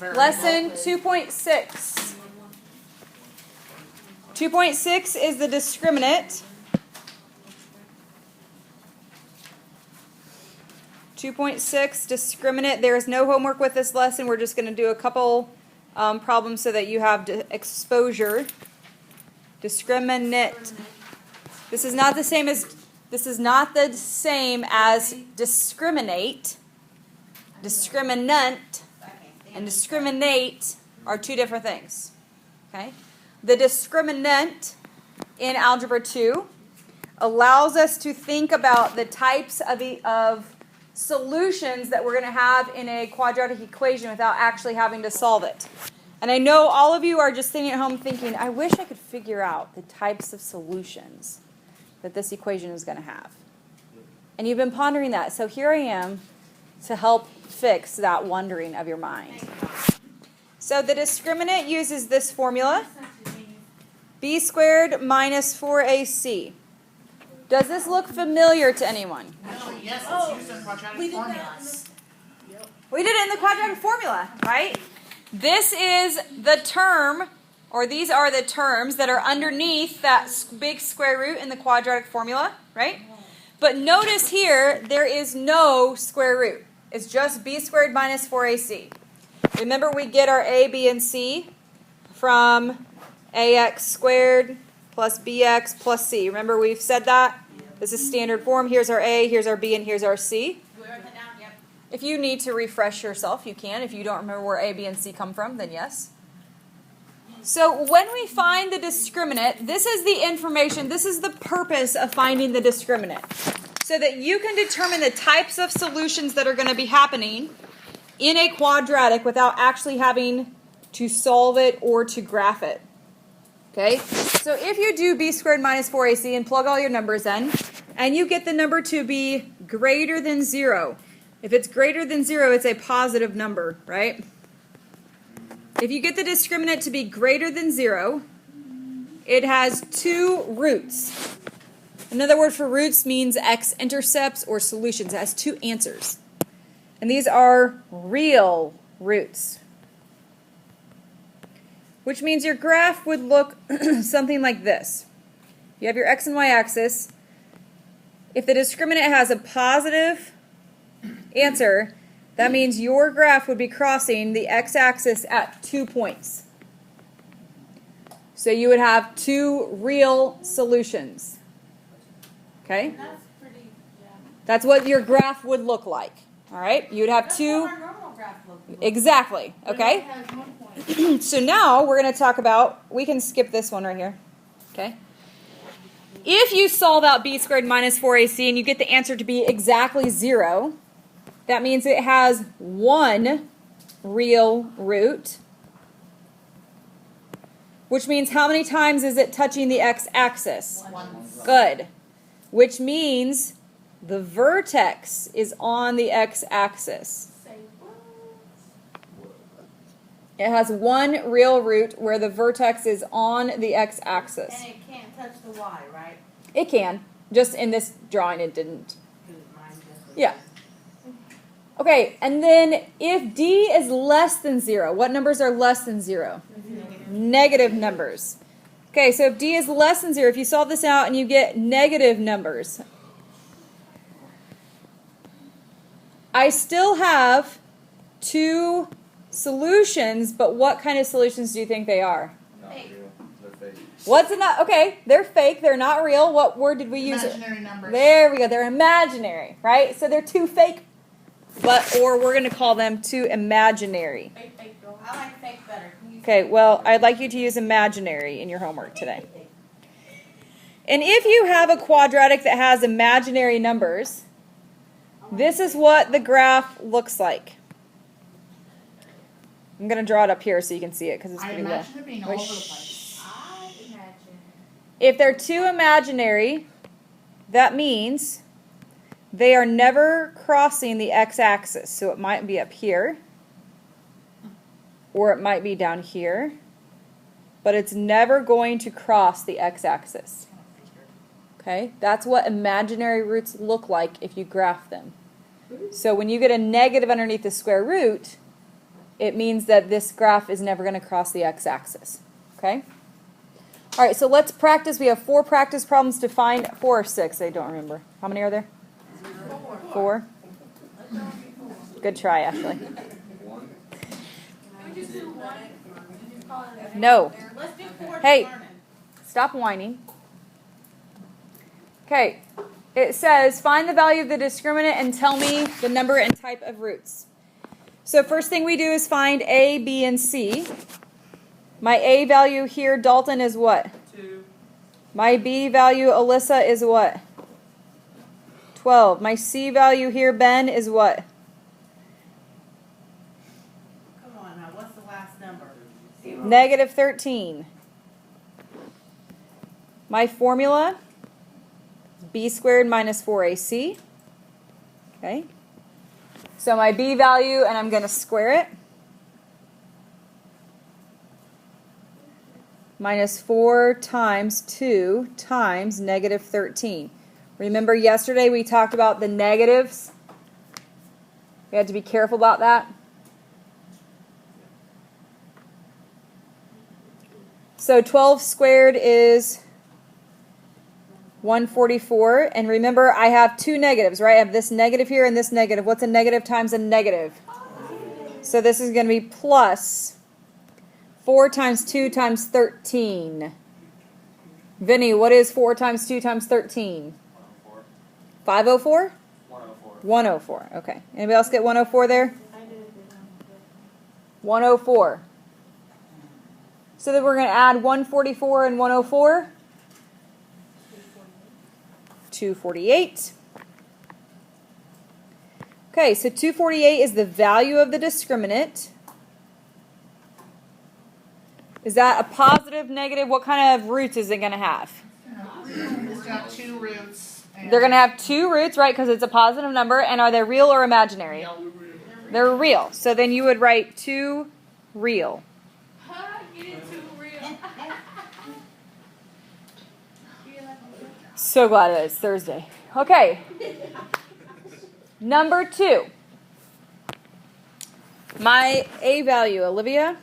Lesson 2.6. 2.6 is the discriminant. 2.6 discriminant. There is no homework with this lesson. We're just going to do a couple problems so that you have exposure. Discriminant. This is not the same as discriminate. Discriminant and discriminate are two different things. Okay? The discriminant in Algebra 2 allows us to think about the types of solutions that we're going to have in a quadratic equation without actually having to solve it. And I know all of you are just sitting at home thinking, I wish I could figure out the types of solutions that this equation is going to have. And you've been pondering that. So here I am to help fix that wondering of your mind. So the discriminant uses this formula, b squared minus 4ac. Does this look familiar to anyone? No, yes, it's used in quadratic formulas. We did it in the quadratic formula, right? This is the term, or these are the terms that are underneath that big square root in the quadratic formula, right? But notice here, there is no square root. It's just b squared minus 4ac. Remember, we get our a, b, and c from ax squared plus bx plus c. Remember, we've said that? This is standard form. Here's our a, here's our b, and here's our c. If you need to refresh yourself, you can. If you don't remember where a, b, and c come from, then yes. So when we find the discriminant, this is the information, this is the purpose of finding the discriminant. So that you can determine the types of solutions that are going to be happening in a quadratic without actually having to solve it or to graph it. Okay? So if you do b squared minus 4ac and plug all your numbers in, and you get the number to be greater than 0. If it's greater than 0, it's a positive number, right? If you get the discriminant to be greater than 0, it has two roots. Another word for roots means x-intercepts or solutions. It has two answers. And these are real roots. Which means your graph would look something like this. You have your x and y axis. If the discriminant has a positive answer, that means your graph would be crossing the x-axis at 2 points. So you would have two real solutions. Okay? That's what your graph would look like. All right? You would have two. That's what our normal graph looks like. Exactly. Okay? So now we're going to talk about, we can skip this one right here. Okay? If you solve out b squared minus 4ac and you get the answer to be exactly 0, that means it has one real root, which means how many times is it touching the x-axis? Good. Which means the vertex is on the x-axis. It has one real root where the vertex is on the x-axis. And it can't touch the y, right? It can. Just in this drawing it didn't. Yeah. Okay, and then if d is less than 0, what numbers are less than 0? Negative numbers. Okay, so if d is less than 0, if you solve this out and you get negative numbers, I still have two solutions, but what kind of solutions do you think they are? Not real. They're fake. What's in that? Okay, they're fake. They're not real. What word did we use? Imaginary numbers. There we go. They're imaginary, right? So they're two fake, or we're going to call them two imaginary. I like fake better. Okay, well, I'd like you to use imaginary in your homework today. And if you have a quadratic that has imaginary numbers, this is what the graph looks like. I'm going to draw it up here so you can see it because it's I pretty low. imagine it being all over the place. I imagine. If they're two imaginary, that means they are never crossing the x-axis. So it might be up here, or it might be down here, but it's never going to cross the x-axis. Okay? That's what imaginary roots look like if you graph them. So when you get a negative underneath the square root, it means that this graph is never going to cross the x-axis. Okay? All right, so let's practice. We have 4 practice problems to find. 4 or 6, I don't remember. How many are there? 4. Good try, Ashley. No. Let's do 4 Hey. learning. Stop whining. Okay, it says find the value of the discriminant and tell me the number and type of roots. So first thing we do is find A, B, and C. My A value here, Dalton, is what? 2. My B value, Alyssa, is what? 12. My C value here, Ben, is what? Come on now, what's the last number? Negative 13. My formula is B squared minus 4AC. Okay. So my B value, and I'm going to square it, minus 4 times 2 times negative 13. Remember yesterday we talked about the negatives? We had to be careful about that. So 12 squared is 144. And remember, I have 2 negatives, right? I have this negative here and this negative. What's a negative times a negative? So this is going to be plus 4 times 2 times 13. Vinny, what is 4 times 2 times 13? 504? 104. 104. Okay. Anybody else get 104 there? 104. So then we're going to add 144 and 104. 248. Okay, so 248 is the value of the discriminant. Is that a positive, negative? What kind of roots is it going to have? It's got 2 roots. They're going to have 2 roots, right, because it's a positive number. And are they real or imaginary? They're real. So then you would write 2 real. So glad that it's Thursday. Okay. Number 2. My A value, Olivia?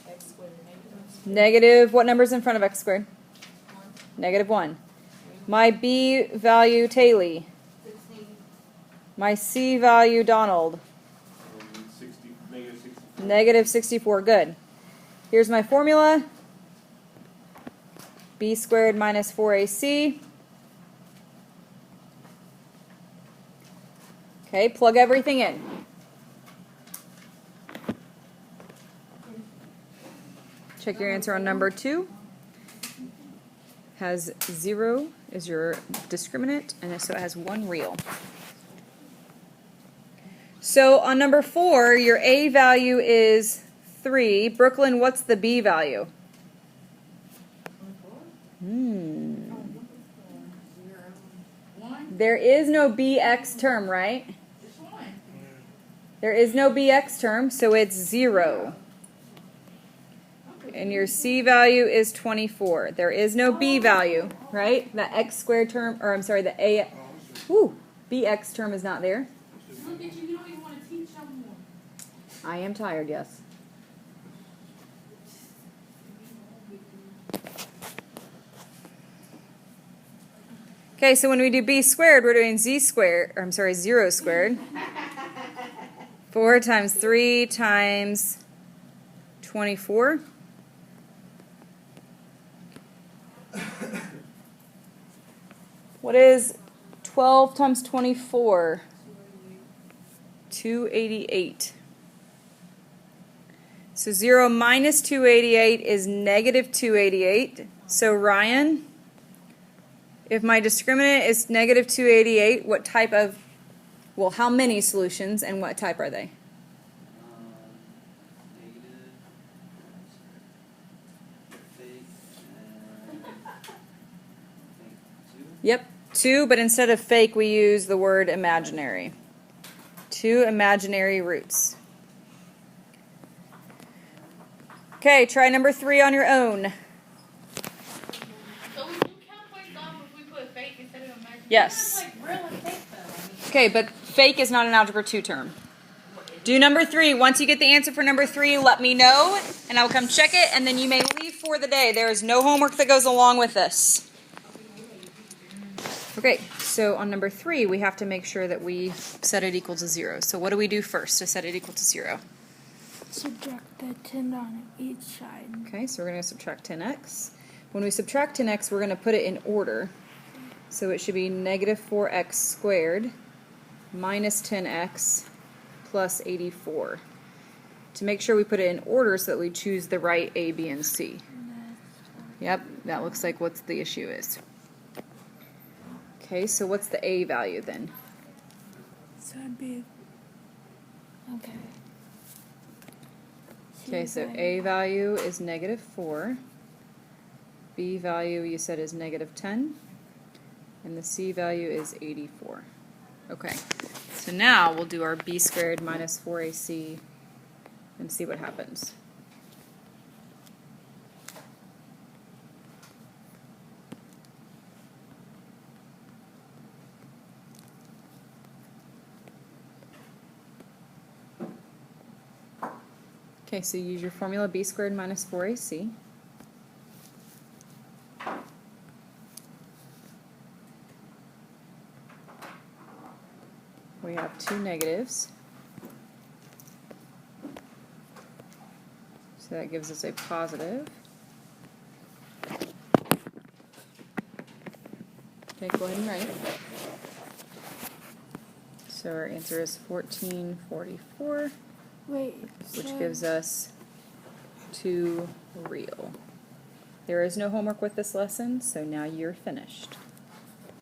X squared Negative, what number's in front of x squared? 1. Negative 1. My B value, Taylor? 16. My C value, Donald? Negative 64. Good. Here's my formula. B squared minus 4AC. Okay, plug everything in. Check your answer on number 2. Has 0 is your discriminant, and so it has 1 real. So on number 4, your A value is 3. Brooklyn, what's the B value? There is no BX term, right? There is no BX term, so it's 0. And your C value is 24. There is no B value, right? The X squared term, or I'm sorry, the A, BX term is not there. Look at you, you don't even want to teach someone. I am tired, yes. Okay, so when we do B squared, we're doing Z squared, or I'm sorry, 0 squared. 4 times 3 times 24. What is 12 times 24? 288. So 0 minus 288 is negative 288. So Ryan, if my discriminant is negative 288, what type of, well, how many solutions and what type are they? Yep, 2, but instead of fake, we use the word imaginary. 2 imaginary roots. Okay, try number 3 on your own. So we do count points off if we put fake instead of imaginary. Yes. Like real and fake though. Okay, but fake is not an algebra 2 term. Do number 3. Once you get the answer for number 3, let me know, and I'll come check it, and then you may leave for the day. There is no homework that goes along with this. Okay, so on number 3, we have to make sure that we set it equal to 0. So what do we do first to set it equal to 0? Subtract the 10 on each side. Okay, so we're going to subtract 10x. When we subtract 10x, we're going to put it in order. So it should be negative 4x squared minus 10x plus 84. To make sure we put it in order so that we choose the right A, B, and C. Yep, that looks like what the issue is. Okay, so what's the A value then? So it'd be okay. Okay, so A value is negative 4. B value you said is negative 10. And the C value is 84. Okay, so now we'll do our B squared minus 4AC and see what happens. Okay, so use your formula B squared minus 4AC. We have 2 negatives. So that gives us a positive. Okay, go ahead and write. So our answer is 1444. Wait, Which so gives us 2 real. There is no homework with this lesson, so now you're finished.